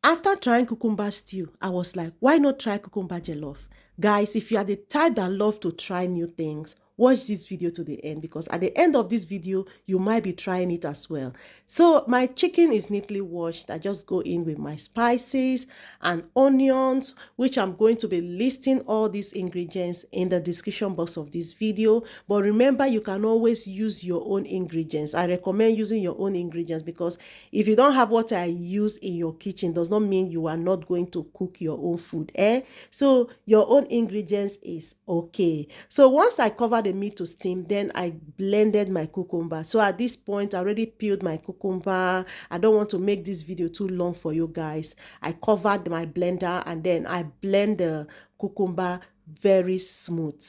After trying cucumber stew, I was like, why not try cucumber jollof? Guys, if you are the type that love to try new things, watch this video to the end, because at the end of this video, you might be trying it as well. So my chicken is neatly washed. I just go in with my spices and onions, which I'm going to be listing all these ingredients in the description box of this video. But remember, you can always use your own ingredients. I recommend using your own ingredients, because if you don't have what I use in your kitchen, does not mean you are not going to cook your own food. So your own ingredients is okay. So once I cover the meat to steam, then I blended my cucumber. So at this point, I already peeled my cucumber. I don't want to make this video too long for you guys. I covered my blender and then I blend the cucumber very smooth.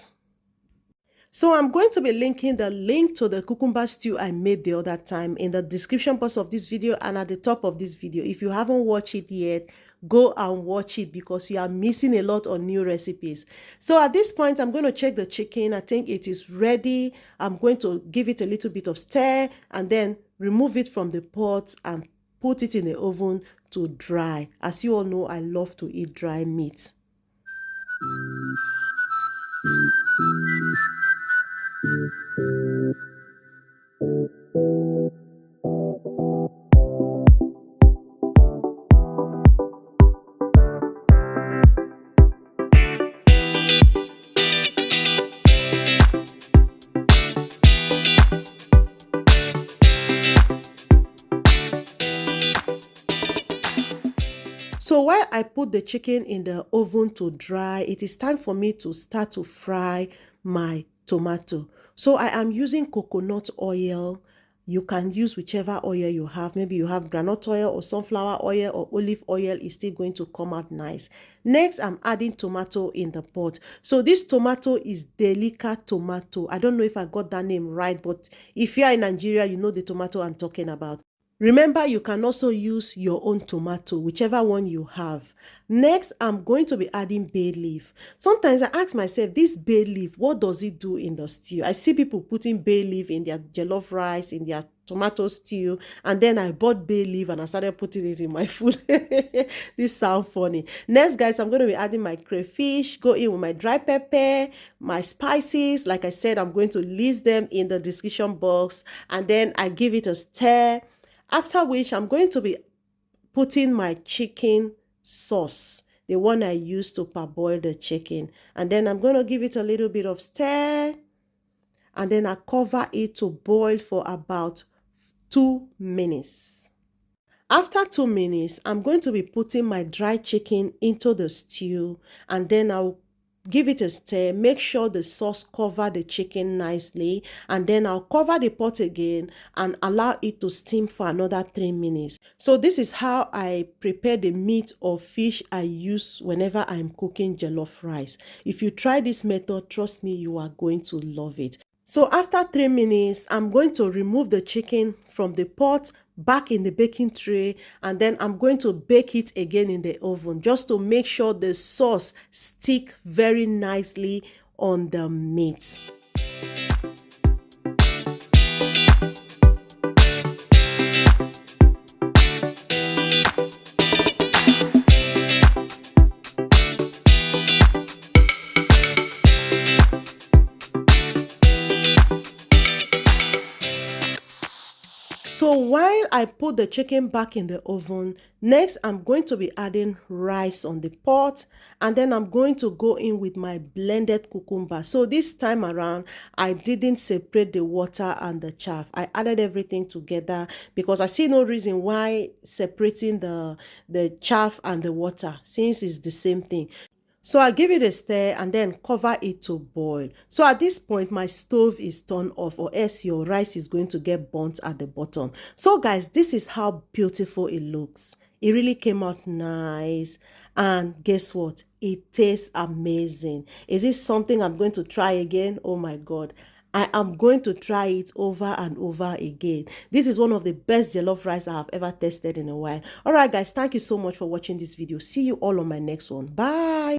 So I'm going to be linking the link to the cucumber stew I made the other time in the description box of this video and at the top of this video. If you haven't watched it yet, go and watch it, because you are missing a lot on new recipes. So at this point, I'm going to check the chicken. I think it is ready. I'm going to give it a little bit of stir and then remove it from the pot and put it in the oven to dry. As you all know, I love to eat dry meat. So while I put the chicken in the oven to dry, it is time for me to start to fry my tomato. So I am using coconut oil. You can use whichever oil you have. Maybe you have groundnut oil or sunflower oil or olive oil. Is still going to come out nice. Next, I'm adding tomato in the pot. So this tomato is Delica tomato. I don't know if I got that name right, but if you are in Nigeria, you know the tomato I'm talking about. Remember, you can also use your own tomato, whichever one you have. Next, I'm going to be adding bay leaf. Sometimes I ask myself, this bay leaf, what does it do in the stew? I see people putting bay leaf in their jollof rice, in their tomato stew, and then I bought bay leaf and I started putting it in my food. This sounds funny. Next, guys, I'm going to be adding my crayfish, go in with my dry pepper, my spices. Like I said, I'm going to list them in the description box, and then I give it a stir. After which, I'm going to be putting my chicken sauce, the one I used to parboil the chicken. And then I'm going to give it a little bit of stir. And then I cover it to boil for about 2 minutes. After 2 minutes, I'm going to be putting my dry chicken into the stew. And then I'll give it a stir, make sure the sauce cover the chicken nicely, and then I'll cover the pot again and allow it to steam for another 3 minutes. So this is how I prepare the meat or fish I use whenever I'm cooking jollof rice. If you try this method, trust me, you are going to love it. So after 3 minutes, I'm going to remove the chicken from the pot, back in the baking tray, and then I'm going to bake it again in the oven just to make sure the sauce stick very nicely on the meat. So while I put the chicken back in the oven, next I'm going to be adding rice on the pot, and then I'm going to go in with my blended cucumber. So this time around, I didn't separate the water and the chaff. I added everything together because I see no reason why separating the chaff and the water, since it's the same thing. So I give it a stir and then cover it to boil. So at this point, my stove is turned off, or else your rice is going to get burnt at the bottom. So guys, this is how beautiful it looks. It really came out nice. And guess what? It tastes amazing. Is this something I'm going to try again? Oh my God. I am going to try it over and over again. This is one of the best jollof rice I have ever tasted in a while. All right, guys, thank you so much for watching this video. See you all on my next one. Bye.